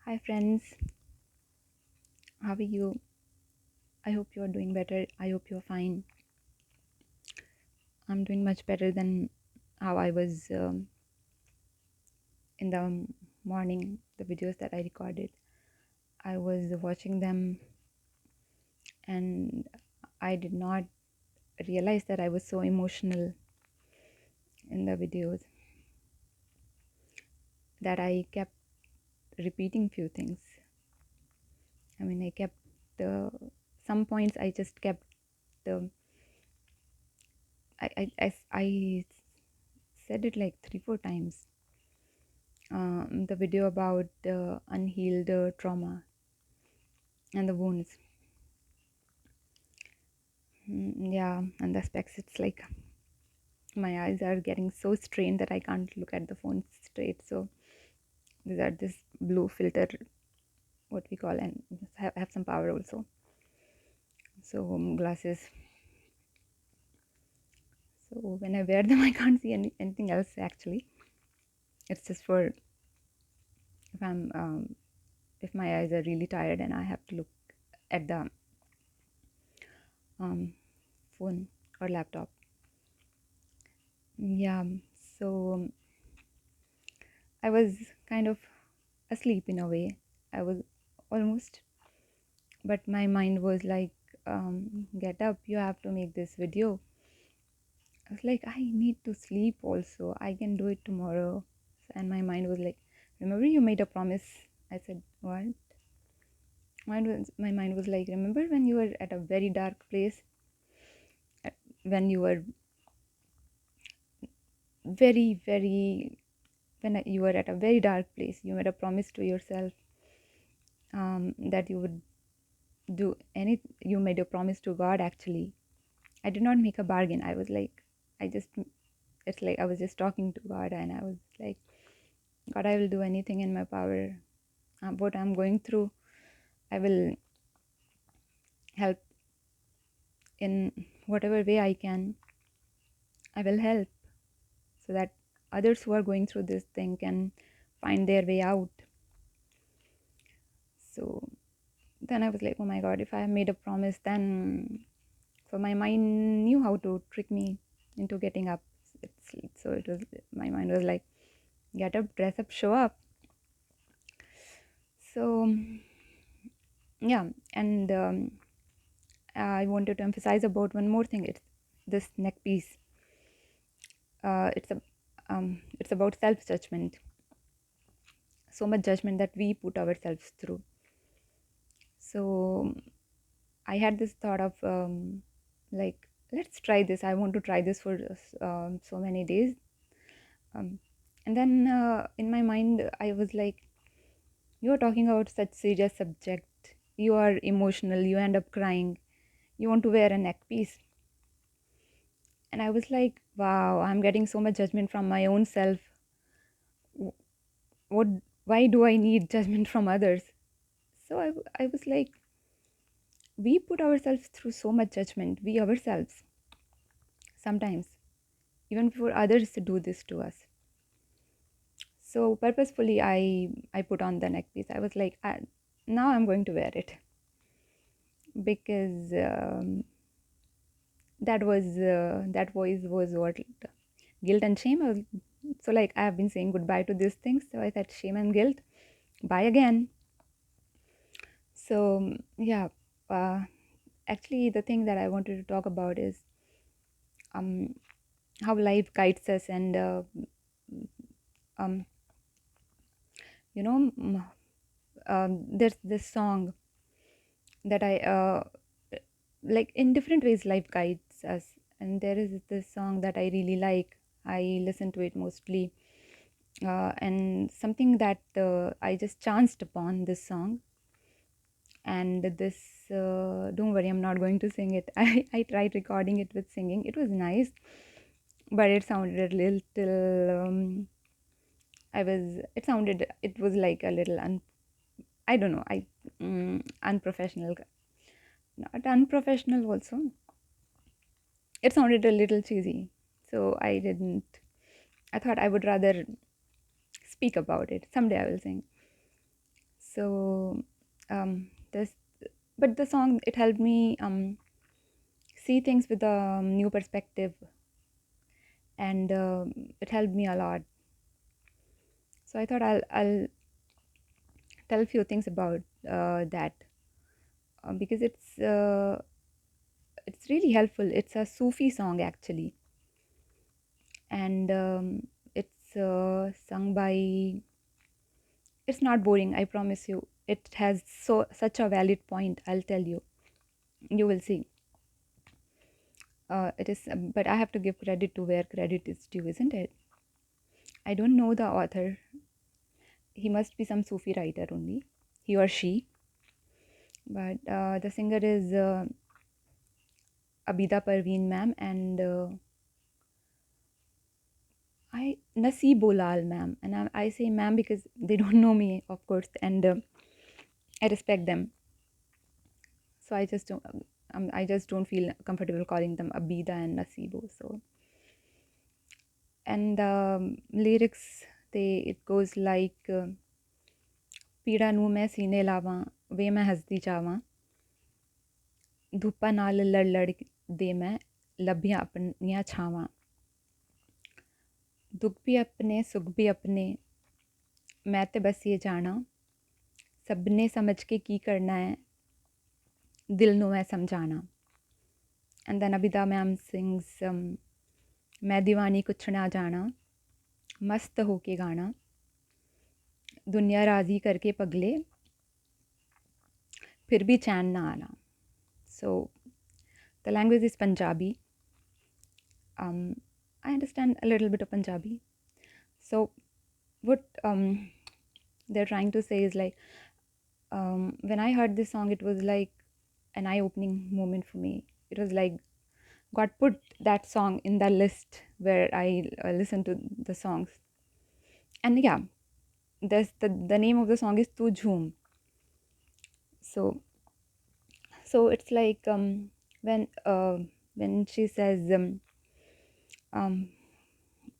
Hi friends, how are you? I hope you are doing better. I hope you're fine. I'm doing much better than how I was in the morning, the videos that I recorded. I was watching them and I did not realize that I was so emotional in the videos that I kept repeating few things. I mean, I kept some points I just kept the I said it like 3 4 times. The video about unhealed trauma and the wounds. Yeah, and the specs, it's like my eyes are getting so strained that I can't look at the phone straight. So these are this blue filter, what we call, and have some power also. So glasses. So when I wear them, I can't see anything else actually. It's just for if I'm if my eyes are really tired and I have to look at the um, phone or laptop. Yeah. So I was kind of asleep in a way. I was almost, but my mind was like, get up, you have to make this video. I was like, I need to sleep also. I can do it tomorrow. And my mind was like, remember you made a promise? I said, what? My mind was like, remember when you were at a very dark place? When you were very, very, when you were at a very dark place, you made a promise to yourself that you would do any, you made a promise to God actually. I did not make a bargain. I was like, I just, it's like I was just talking to God and I was like, God, I will do anything in my power. What I'm going through, I will help in whatever way I can. I will help so that others who are going through this thing can find their way out. So then I was like, oh my God, if I have made a promise, then so my mind knew how to trick me into getting up. So it was, my mind was like, get up, dress up, show up. So yeah, and I wanted to emphasize about one more thing. It's this neck piece. It's a it's about self judgment. So much judgment that we put ourselves through. So I had this thought of like, let's try this. I want to try this for so many days. Um, and then in my mind, I was like, you are talking about such serious subject. You are emotional. You end up crying. You want to wear a neck piece. And I was like, wow, I'm getting so much judgment from my own self. What? Why do I need judgment from others? So I was like, we put ourselves through so much judgment, we ourselves, sometimes, even for others to do this to us. So purposefully, I put on the neck piece. I was like, now I'm going to wear it because that voice was what guilt and shame. So like I have been saying goodbye to these things. So I said shame and guilt, bye again. So yeah, uh, actually the thing that I wanted to talk about is um, how life guides us and um, you know there's this song that I like, in different ways life guides us, and there is this song that I really like. I listen to it mostly, and something that I just chanced upon this song, and this don't worry, I'm not going to sing it. I tried recording it with singing. It was nice, but it sounded a little it sounded, it was like a little I don't know, unprofessional. Not unprofessional also, it sounded a little cheesy, so I didn't. I thought I would rather speak about it. Someday I will sing. So this, but the song, it helped me see things with a new perspective, and it helped me a lot. So I thought I'll tell a few things about that, because it's really helpful. It's a Sufi song actually, and it's sung by. It's not boring, I promise you. It has such a valid point. I'll tell you. You will see. It is, but I have to give credit to where credit is due, isn't it? I don't know the author. He must be some Sufi writer only, he or she. But the singer is Abida Parveen ma'am, and I Naseebolal ma'am, and I say ma'am because they don't know me, of course, and I respect them. So I just don't feel comfortable calling them Abida and Nasibo. So, and the lyrics, they it goes like ਪੀੜਾ ਨੂੰ ਮੈਂ ਸੀਨੇ ਲਾਵਾਂ ਵੇ ਮੈਂ ਹੱਸਦੀ ਜਾਵਾਂ ਧੁੱਪਾਂ ਨਾਲ ਲੜ ਲੜ ਦੇ ਮੈਂ ਲੱਭੀਆਂ ਆਪਣੀਆਂ ਛਾਵਾਂ ਦੁੱਖ ਵੀ ਆਪਣੇ ਸੁੱਖ ਵੀ ਆਪਣੇ ਮੈਂ ਤੇ ਬਸ ਇਹ ਜਾਣਾ ਸਭ ਨੇ ਸਮਝ ਕੇ ਕੀ ਕਰਨਾ ਹੈ ਦਿਲ ਨੂੰ ਮੈਂ ਸਮਝਾਣਾ and then Abida ma'am sings मैं दीवानी कुछ ना जाना मस्त होके गाना दुनिया राजी करके पगले फिर भी चैन ना आना. So the language is Punjabi. I understand a little bit of Punjabi. So what they're trying to say is like, when I heard this song, it was like an eye-opening moment for me. It was like God put that song in the list where I listen to the songs. And yeah, the name of the song is Tu Jhoom. So it's like when she says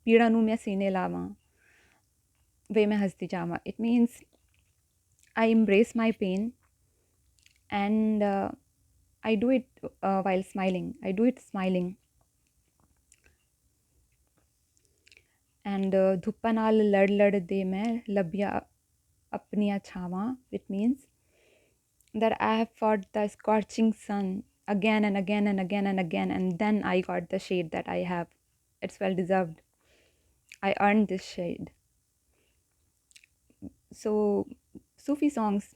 ਪੀੜਾ ਨੂੰ ਮੈਂ ਸੀਨੇ ਲਾਵਾਂ ਵੇ ਮੈਂ ਹੱਸਦੀ ਜਾਵਾਂ, it means I embrace my pain, and I do it while smiling. I do it smiling. And ਧੁੱਪਾਂ ਨਾਲ ਲੜ ਲੜ ਦੇ ਮੈਂ ਲੱਭੀਆਂ ਆਪਣੀਆਂ ਛਾਵਾਂ, it means that I have fought the scorching sun again and again and again and again, and then I got the shade that I have. It's well deserved. I earned this shade. So Sufi songs,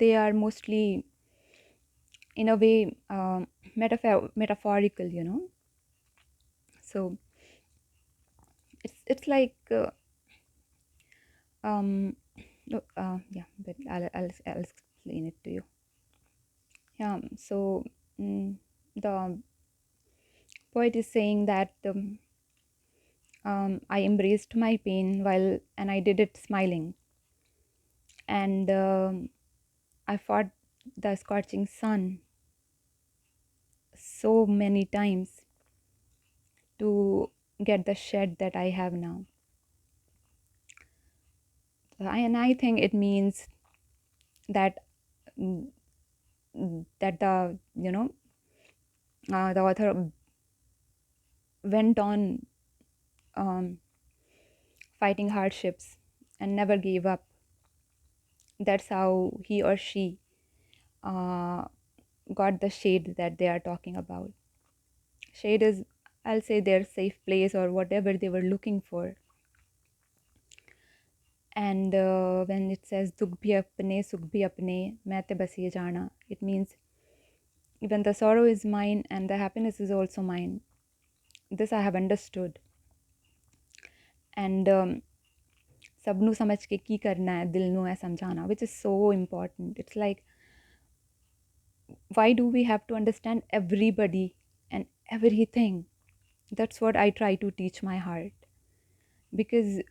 they are mostly in a way metaphorical, you know. So it's like yeah, but I'll explain it to you. Yeah, so the poet is saying that I embraced my pain and I did it smiling, and I fought the scorching sun so many times to get the shed that I have now. And I think it means that that the author went on fighting hardships and never gave up. That's how he or she got the shade that they are talking about. Shade is, I'll say, their safe place or whatever they were looking for. And when it says dukh bhi apne sukh bhi apne main te bas ye jana, it means even the sorrow is mine and the happiness is also mine. This I have understood. And ਸਭ ਨੂੰ ਸਮਝ ਕੇ ਕੀ ਕਰਨਾ ਹੈ ਦਿਲ ਨੂੰ ਹੈ ਸਮਝਾਣਾ, which is so important. It's like, why do we have to understand everybody and everything? That's what I try to teach my heart, because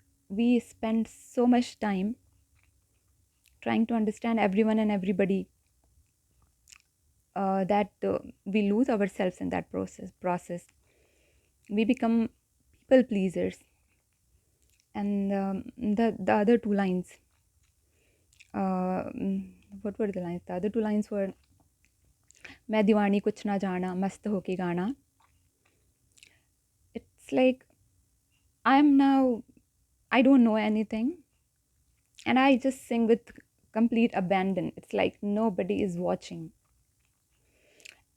we spend so much time trying to understand everyone and everybody that we lose ourselves in that process. We become people pleasers. And the other two lines, what were the lines? The other two lines were मैं दीवानी कुछ ना जाना मस्त होके गाना. It's like I'm now, I don't know anything, and I just sing with complete abandon. It's like nobody is watching.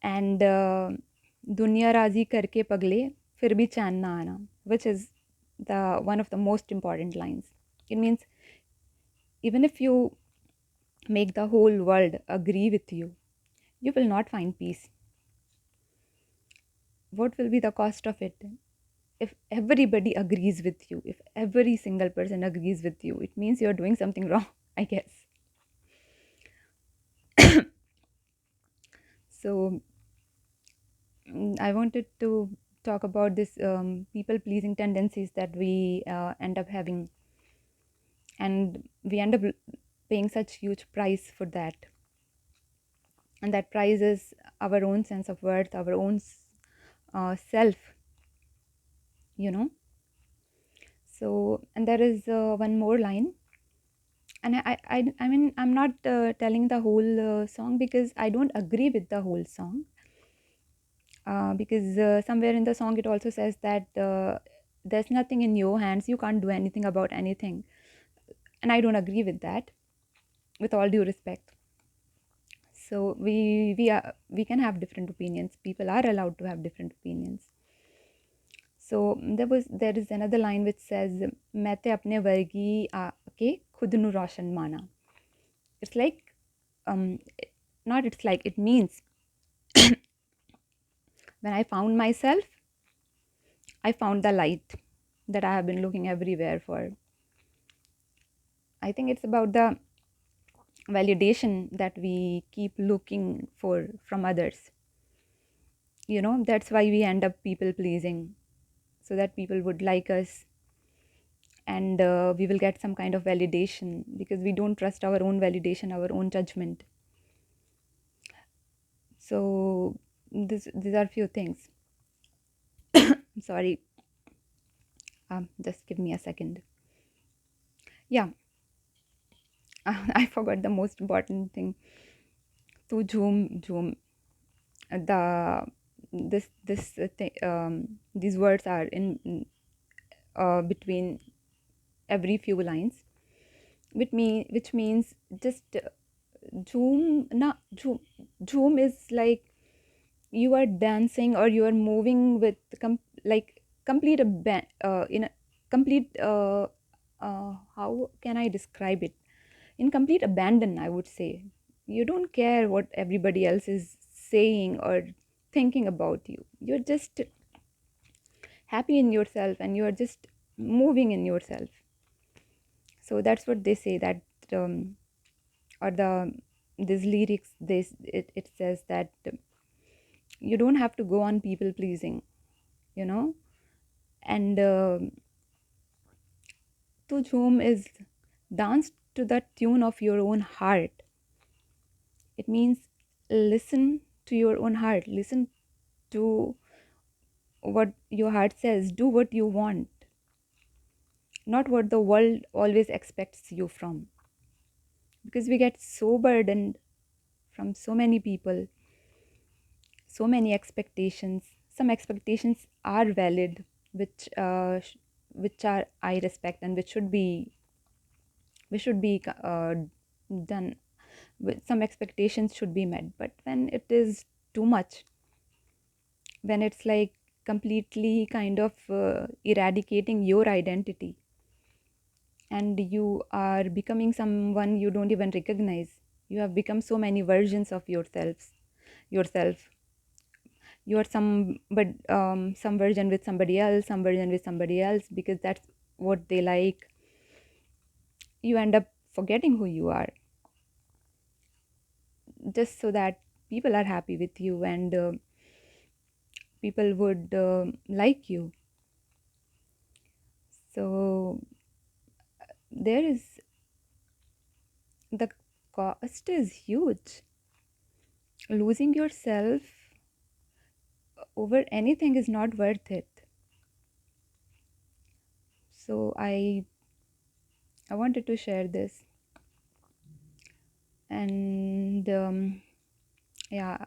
And दुनिया राजी करके पगले फिर भी चैन ना आना, which is the one of the most important lines. It means even if you make the whole world agree with you, you will not find peace. What will be the cost of it? If everybody agrees with you, if every single person agrees with you, it means you're doing something wrong, I guess. So I wanted to talk about this people pleasing tendencies that we end up having, and we end up paying such huge price for that. And that price is our own sense of worth, our own self, you know. So, and there is one more line, and I mean, I'm not telling the whole song because I don't agree with the whole song. Because somewhere in the song it also says that there's nothing in your hands, you can't do anything about anything, and I don't agree with that, with all due respect. So we can have different opinions. People are allowed to have different opinions. So there is another line which says मैं ते अपने वर्गी आके खुद नु रोशन माना. It's like um, not it's like, it means when I found myself, I found the light that I have been looking everywhere for. I think it's about the validation that we keep looking for from others. You know, that's why we end up people pleasing, so that people would like us, and we will get some kind of validation because we don't trust our own validation, our own judgment. So these are few things. Sorry, just give me a second. Yeah, I forgot the most important thing. To zoom. The this these words are in between every few lines, which means just zoom. Na zoom is like you are dancing or you are moving with like complete in a complete how can I describe it, in complete abandon, I would say. You don't care what everybody else is saying or thinking about you. You're just happy in yourself and you're just moving in yourself. So that's what they say, that or the these lyrics, it says that you don't have to go on people pleasing, you know. And to whom is dance to the tune of your own heart. It means listen to your own heart, listen to what your heart says, do what you want, not what the world always expects you from. Because we get so burdened from so many people, so many expectations. Some expectations are valid, which are I respect, and which should be done. Some expectations should be met, but when it is too much, when it's like completely kind of eradicating your identity, and you are becoming someone you don't even recognize, you have become so many versions of yourself. You are some version with somebody else, some version with somebody else, because that's what they like. You end up forgetting who you are, just so that people are happy with you, and people would like you. So there is, the cost is huge. Losing yourself over anything is not worth it. So I wanted to share this. And yeah,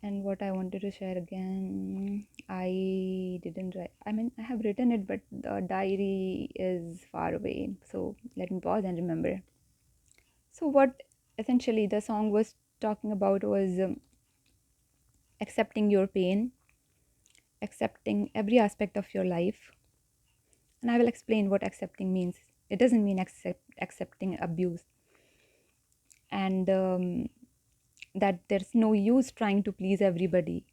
and what I wanted to share again, I didn't write. I mean, I have written it, but the diary is far away. So let me pause and remember. So, what essentially the song was talking about was accepting your pain, accepting every aspect of your life. And I will explain what accepting means. It doesn't mean accepting abuse, and that there's no use trying to please everybody.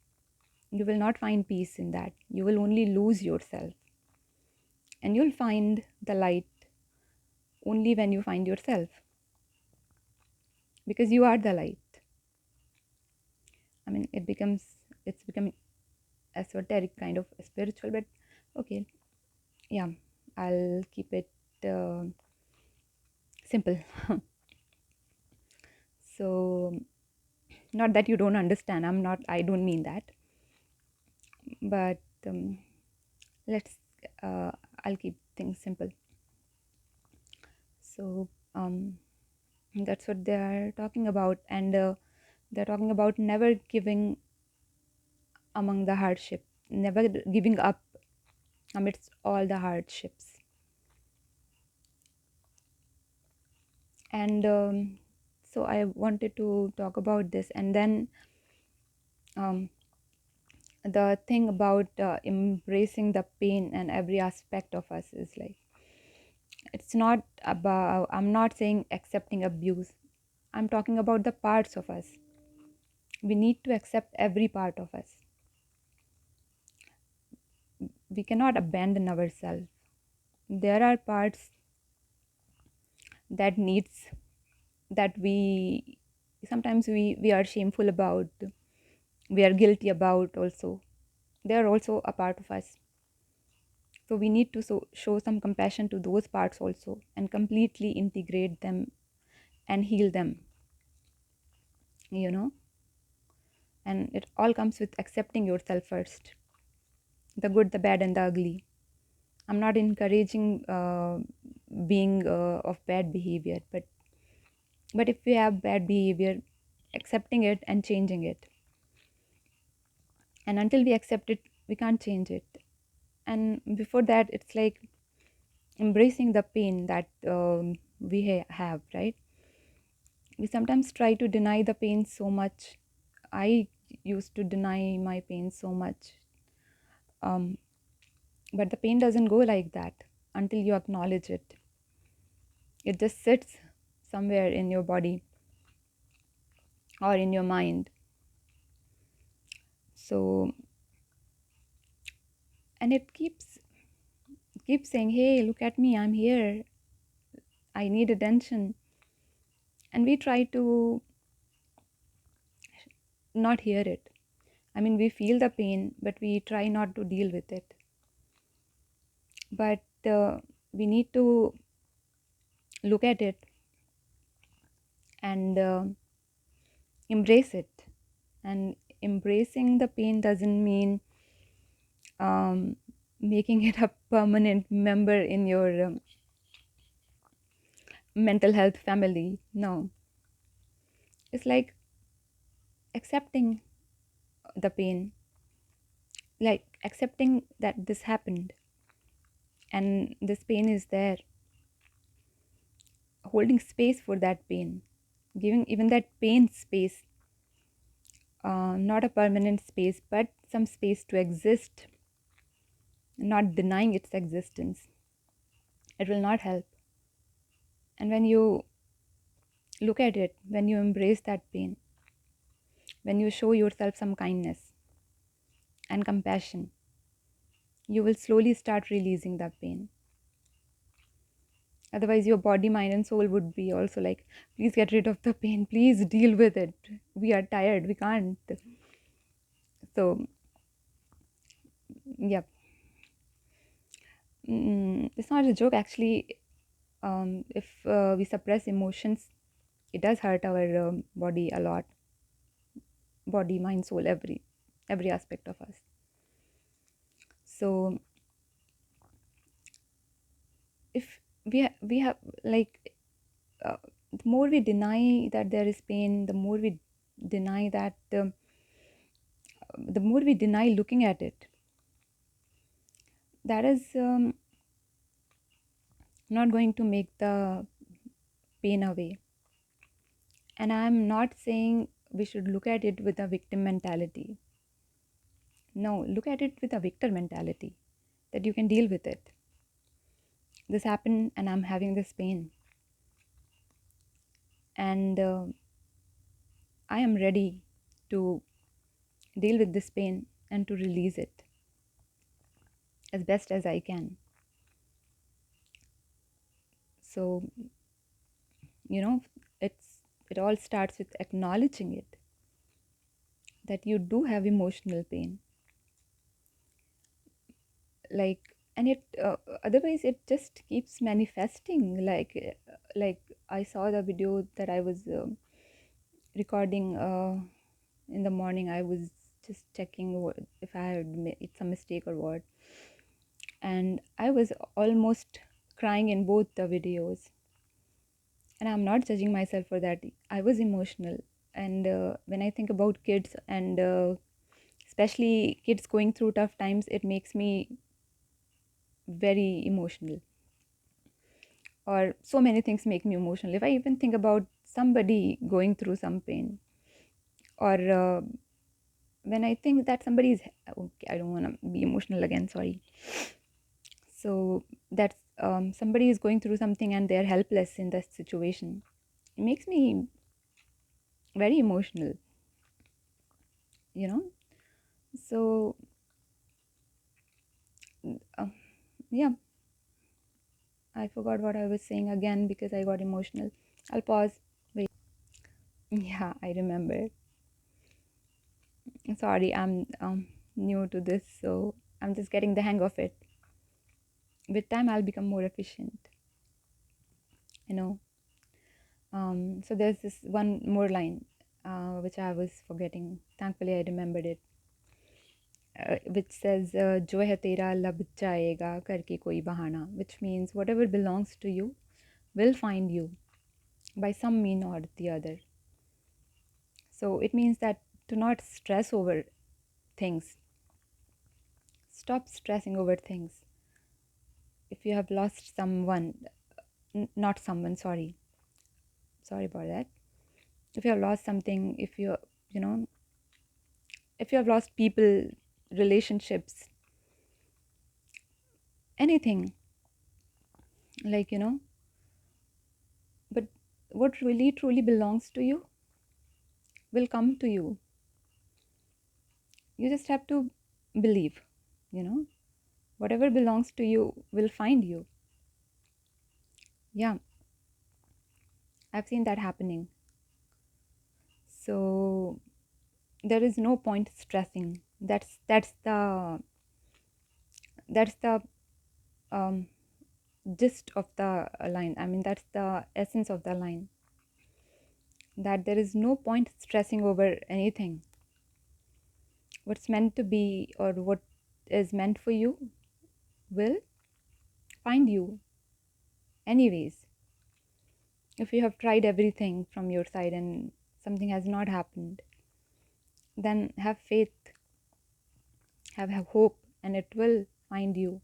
You will not find peace in that. You will only lose yourself. And you'll find the light only when you find yourself, because you are the light. I mean, it's becoming esoteric, kind of spiritual, but okay, yeah, I'll keep it uh, simple. So, not that you don't understand, I don't mean that, but let's, uh, I'll keep things simple. So, that's what they are talking about, and they're talking about never giving among the hardship, never giving up amidst all the hardships. And so I wanted to talk about this, and then um, the thing about embracing the pain and every aspect of us is like, it's not about, I'm not saying accepting abuse, I'm talking about the parts of us. We need to accept every part of us. We cannot abandon ourselves. There are parts that needs, that we sometimes we are shameful about, we are guilty about also. They are also a part of us. So we need to show some compassion to those parts also, and completely integrate them and heal them, you know. And it all comes with accepting yourself first, the good, the bad, and the ugly. I'm not encouraging being of bad behavior, but if we have bad behavior, accepting it and changing it. And until we accept it, we can't change it. And before that, it's like embracing the pain that we have, right? We sometimes try to deny the pain so much. I used to deny my pain so much. Um, but the pain doesn't go like that until you acknowledge it. It just sits somewhere in your body or in your mind. So, and it keeps saying, "Hey, look at me, I'm here. I need attention." And we try to not hear it. I mean, we feel the pain, but we try not to deal with it. But we need to look at it and embrace it. And embracing the pain doesn't mean um, making it a permanent member in your mental health family. No, it's like accepting the pain, like accepting that this happened and this pain is there, holding space for that pain, giving even that pain space, not a permanent space, but some space to exist, not denying its existence. It will not help. And when you look at it, when you embrace that pain, when you show yourself some kindness and compassion, you will slowly start releasing that pain. Otherwise, your body, mind, and soul would be also like, please get rid of the pain, please deal with it. We are tired, we can't. So, yeah, it's not a joke actually. If we suppress emotions, it does hurt our body a lot. Body, mind, soul, every aspect of us. So, if we have like uh, the more we deny that there is pain, the more we deny that, the more we deny looking at it. That is not going to make the pain away. And I'm not saying we should look at it with a victim mentality. No, look at it with a victor mentality, that you can deal with it. This happened and I'm having this pain. And I am ready to deal with this pain and to release it as best as I can. So, you know, it all starts with acknowledging it, that you do have emotional pain. Like, and it otherwise it just keeps manifesting. Like I saw the video that I was recording in the morning. I was just checking if I had made some mistake or what, and I was almost crying in both the videos. And I'm not judging myself for that. I was emotional. And when I think about kids, and especially kids going through tough times, it makes me very emotional. Or so many things make me emotional. If I even think about somebody going through some pain, or when I think that somebody is okay, I don't want to be emotional again, sorry. So that somebody is going through something and they're helpless in that situation, it makes me very emotional, you know. So uh, yeah, I forgot what I was saying again because I got emotional. I'll pause. Wait. Yeah, I remember. Sorry, I'm new to this, so I'm just getting the hang of it. With time, I'll become more efficient, you know. So there's this one more line which I was forgetting. Thankfully, I remembered it, which says, "Jo hai tera lab jayega karke koi bahana," which means whatever belongs to you will find you by some mean or the other. So it means that to not stress over things. Stop stressing over things. If you have lost someone, not someone, sorry about that. If you have lost something, if you know, if you have lost people, relationships, anything, like, you know, but what really truly belongs to you will come to you. You just have to believe, you know, whatever belongs to you will find you. Yeah, I've seen that happening. So there is no point stressing. That's the um, gist of the line. I mean, that's the essence of the line. That there is no point stressing over anything. What's meant to be or what is meant for you will find you anyways. If you have tried everything from your side and something has not happened, then have faith, have hope, and it will find you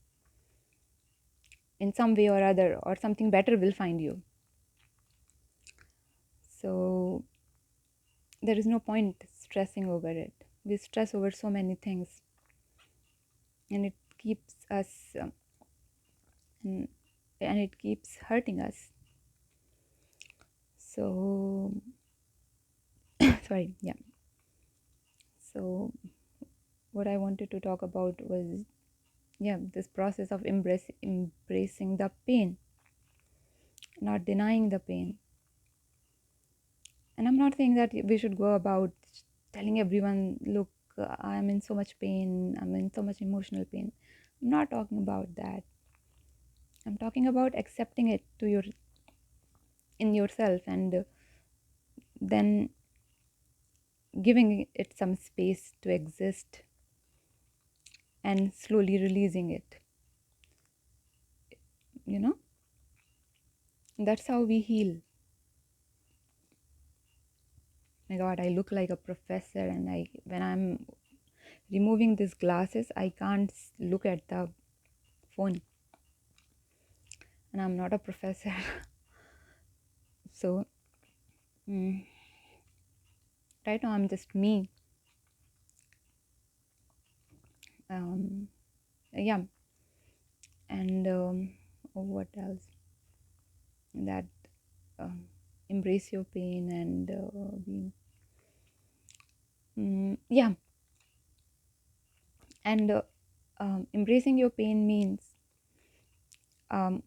in some way or other, or something better will find you. So there is no point stressing over it. We stress over so many things, and it keeps us and, and it keeps hurting us. So sorry, yeah. So what I wanted to talk about was, yeah, this process of embracing the pain, not denying the pain. And I'm not saying that we should go about telling everyone, look, I'm in so much pain, I'm in so much emotional pain. I'm not talking about that. I'm talking about accepting it to your in yourself, and then giving it some space to exist and slowly releasing it. You know, that's how we heal. My God, I look like a professor, and when I'm removing these glasses, I can't look at the phone, and I'm not a professor. So mm, right now I'm just me. Um, yeah, and what else? That um, embrace your pain and yeah, and embracing your pain means um,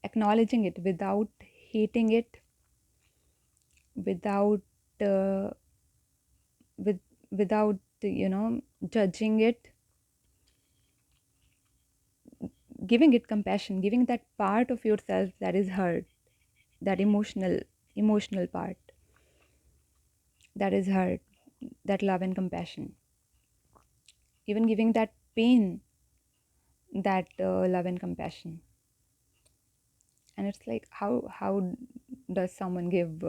acknowledging it without hating it, without uh, with without judging it, giving it compassion, giving that part of yourself that is hurt, that emotional part that is hurt, that love and compassion, even giving that pain that love and compassion. And it's like, how does someone give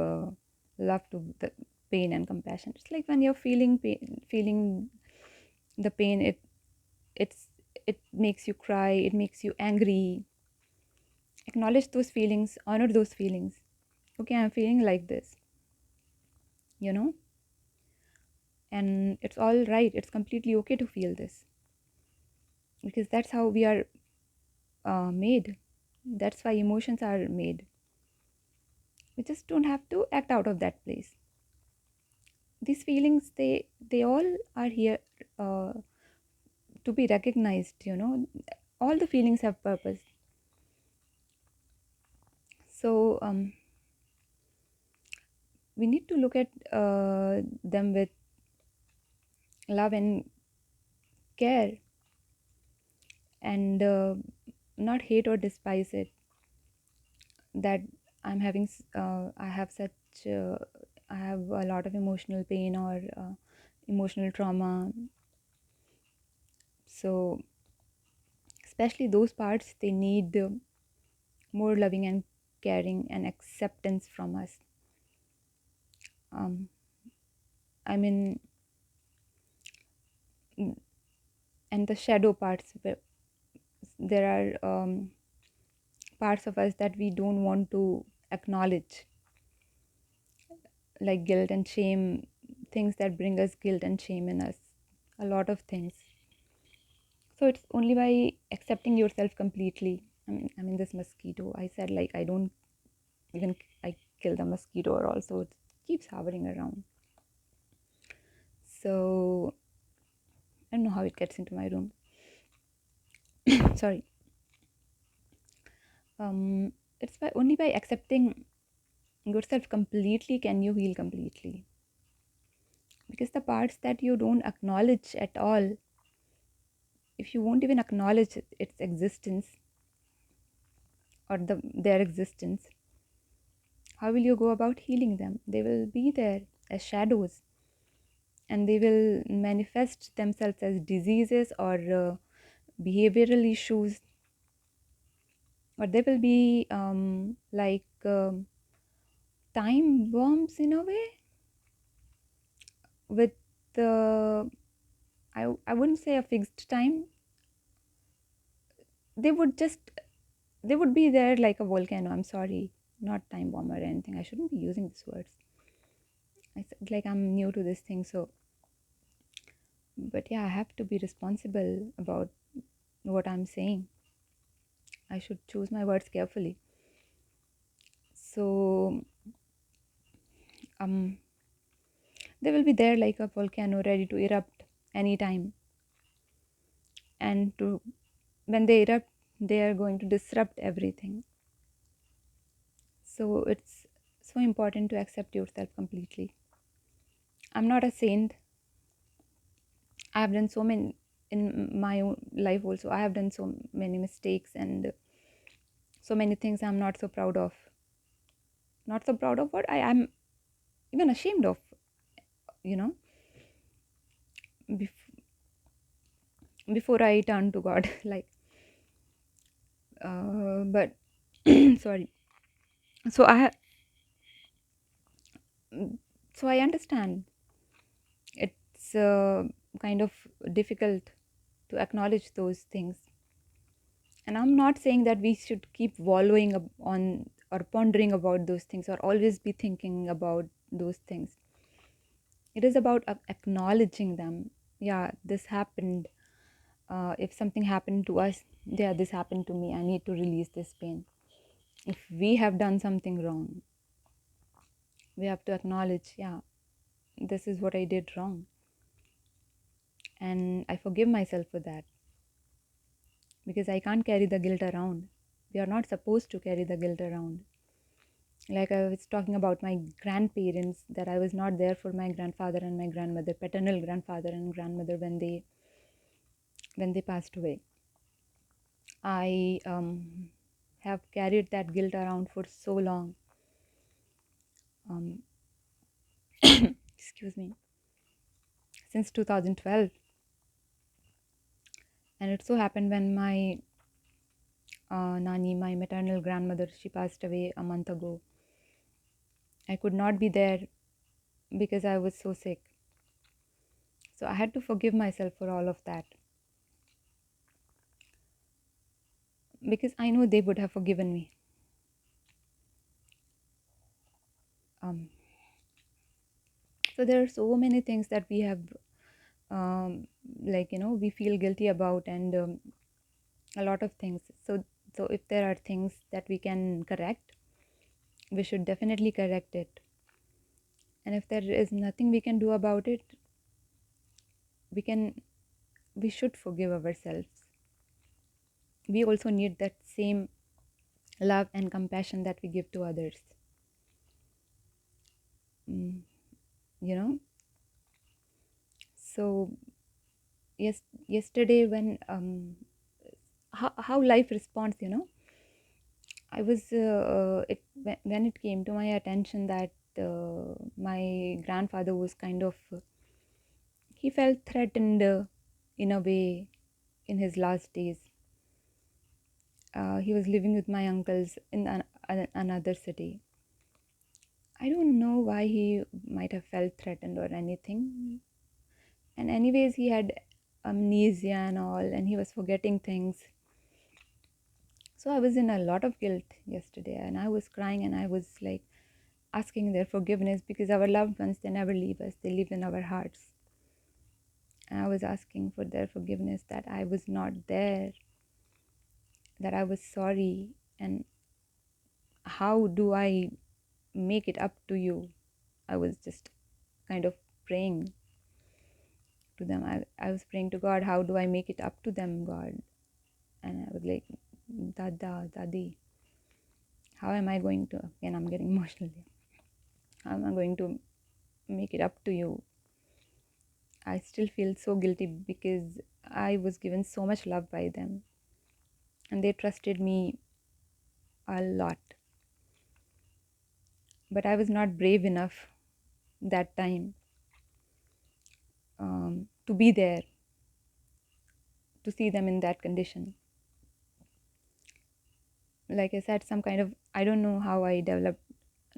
love to the pain and compassion? It's like when you're feeling the pain, it's it makes you cry, it makes you angry. Acknowledge those feelings, honor those feelings. Okay, I'm feeling like this, you know and it's all right, it's completely okay to feel this, because that's how we are made. That's why emotions are made. We just don't have to act out of that place. These feelings, they all are here uh, to be recognized. All the feelings have purpose. So we need to look at them with love and care, and not hate or despise it, that I have such I have a lot of emotional pain or emotional trauma. So especially those parts, they need more loving and caring and acceptance from us. um, I mean, mm, and the shadow parts, where there are parts of us that we don't want to acknowledge, like guilt and shame, things that bring us guilt and shame in us, a lot of things. So it's only by accepting yourself completely. I mean, this mosquito, I said, like, I don't even I kill the mosquito, or also it keeps hovering around. So I don't know how it gets into my room. Sorry. It's only by accepting yourself completely can you heal completely. Because the parts that you don't acknowledge at all, if you won't even acknowledge its existence, or their existence, how will you go about healing them? They will be there as shadows, and they will manifest themselves as diseases or behavioral issues, or they will be like time bombs in a way, with the I wouldn't say a fixed time. They would just they would be there like a volcano. I'm sorry, not time bomb or anything. I shouldn't be using these words. I said, like, I'm new to this thing, so but yeah, I have to be responsible about what I'm saying. I should choose my words carefully. So um they will be there like a volcano ready to erupt anytime, and to when they erupt, they are going to disrupt everything. So it's so important to accept yourself completely. I'm not a saint. I have done so many in my own life also. I have done so many mistakes and so many things I'm not so proud of. Not so proud of what I am even ashamed of, you know, bef- before I turn to God. Like, but sorry. So I have So I understand it's kind of difficult to acknowledge those things. And I'm not saying that we should keep wallowing on or pondering about those things or always be thinking about those things. It is about acknowledging them. Yeah, this happened. If something happened to us, yeah, this happened to me. I need to release this pain. If we have done something wrong, we have to acknowledge, yeah, this is what I did wrong. And I forgive myself for that because I can't carry the guilt around. We are not supposed to carry the guilt around. Like I was talking about my grandparents, that I was not there for my grandfather and my grandmother, paternal grandfather and grandmother, when they passed away. I have carried that guilt around for so long. Um, excuse me, since 2012. And it so happened when my Nani, my maternal grandmother, she passed away a month ago. I could not be there because I was so sick. So I had to forgive myself for all of that because I know they would have forgiven me. Um, so there are so many things that we have, um, we feel guilty about, and a lot of things. So if there are things that we can correct, we should definitely correct it. And if there is nothing we can do about it, we can we should forgive ourselves. We also need that same love and compassion that we give to others. Mm, you know. So yesterday when how life responds, I was it when it came to my attention that my grandfather was kind of he felt threatened in a way in his last days. He was living with my uncles in another city. I don't know why he might have felt threatened or anything. And anyways, he had amnesia and all, and he was forgetting things. So I was in a lot of guilt yesterday, and I was crying, and I was like asking their forgiveness because our loved ones, they never leave us, they live in our hearts. And I was asking for their forgiveness that I was not there, that I was sorry, and how do I make it up to you? I was just kind of praying to them. I was praying to God, how do I make it up to them, God? And I was like, Dada, Dadi, how am I going to, again, I'm getting emotional here. How am I going to make it up to you? I still feel so guilty because I was given so much love by them and they trusted me a lot. But I was not brave enough that time to be there, to see them in that condition. Like I said, some kind of, I don't know how I developed,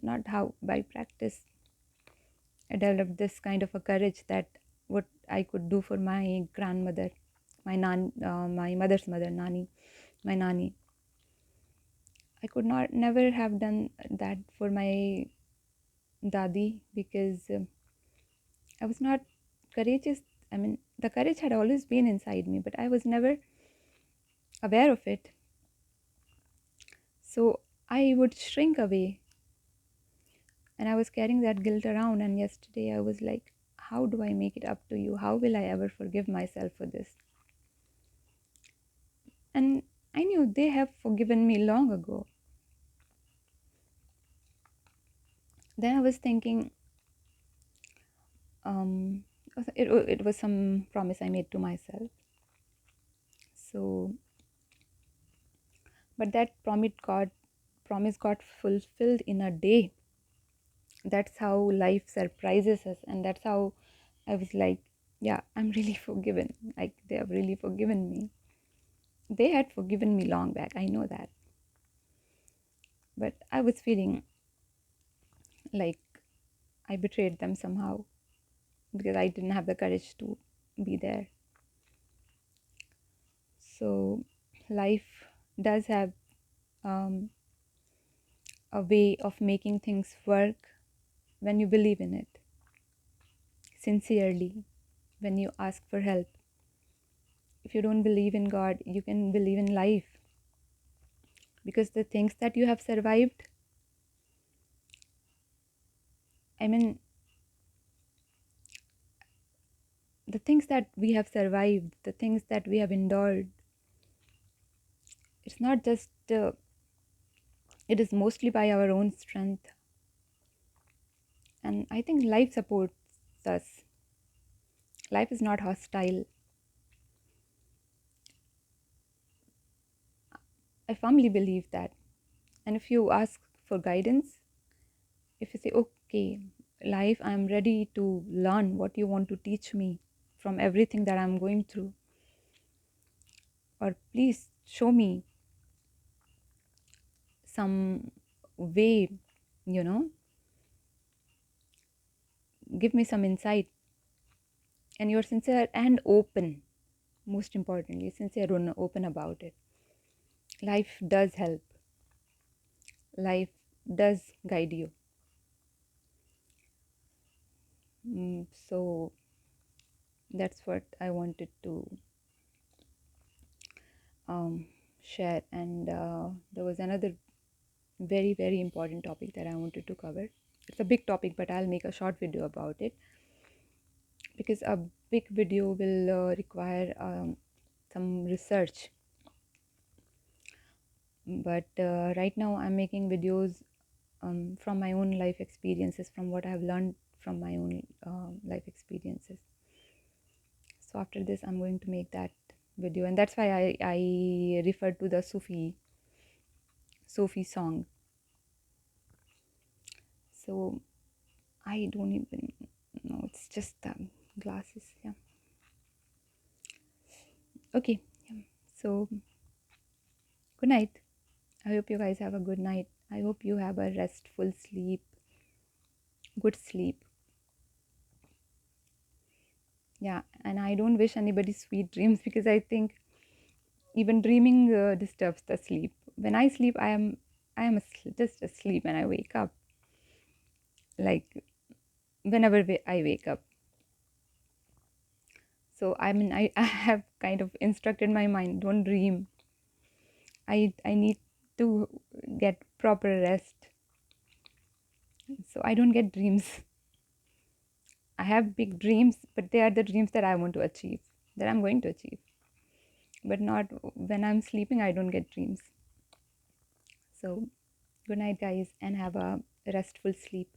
not how, by practice, I developed this kind of a courage that what I could do for my grandmother, my mother's mother, Nani, my Nani. I could not never have done that for my Dadi because I was not courageous. I mean, the courage had always been inside me, but I was never aware of it. So I would shrink away and I was carrying that guilt around. And yesterday I was like, how do I make it up to you? How will I ever forgive myself for this? And I knew they have forgiven me long ago. Then I was thinking, it was some promise I made to myself. So, but that promise got fulfilled in a day. That's how life surprises us, and that's how I was like, yeah, I'm really forgiven. Like they have really forgiven me. They had forgiven me long back. I know that, but I was feeling like I betrayed them somehow because I didn't have the courage to be there. So life does have um, a way of making things work when you believe in it sincerely, when you ask for help. If you don't believe in God, you can believe in life, because the things that you have survived, I mean, the things that we have survived, the things that we have endured, it's not just, it is mostly by our own strength. And I think life supports us. Life is not hostile. I firmly believe that. And if you ask for guidance, if you say, okay, life, I'm ready to learn what you want to teach me from everything that I'm going through, or please show me some way, you know, give me some insight, and you're sincere and open, most importantly, sincere and open about it, life does help, life does guide you. So that's what I wanted to um, share. And there was another very, very important topic that I wanted to cover. It's a big topic, but I'll make a short video about it, because a big video will require some research. But right now, I'm making videos from my own life experiences, from what I've learned from my own life experiences. So after this, I'm going to make that video, and that's why I refer to the Sufi song. So I don't even know. It's just glasses. Yeah. Okay. Yeah. So good night. I hope you guys have a good night. I hope you have a restful sleep, good sleep. Yeah. And I don't wish anybody sweet dreams, because I think even dreaming disturbs the sleep. When I sleep, I am just asleep, and I wake up like whenever I wake up. So I mean, I have kind of instructed my mind, don't dream. I need to get proper rest. So I don't get dreams. I have big dreams, but they are the dreams that I want to achieve, that I'm going to achieve. But not when I'm sleeping, I don't get dreams. So good night, guys, and have a restful sleep.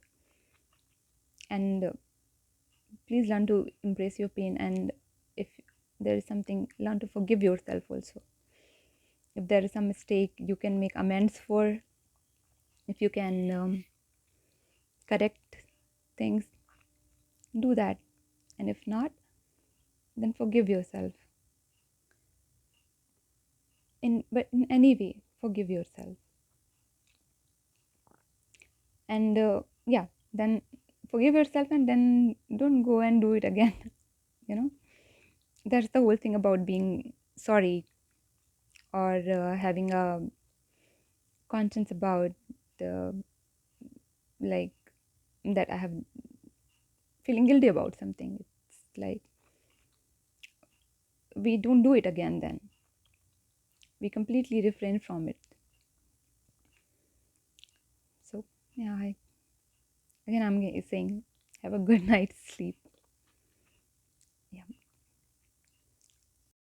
And please learn to embrace your pain. And if there is something, learn to forgive yourself also. If there is a mistake you can make amends for, if you can correct things, do that. And if not, then forgive yourself. But in any way, forgive yourself. And yeah, then forgive yourself, and then don't go and do it again. you know that's the whole thing about being sorry, or having a conscience about the, like, that I have feeling guilty about something. It's like we don't do it again, then we completely refrain from it. So yeah, again, I'm saying, have a good night's sleep.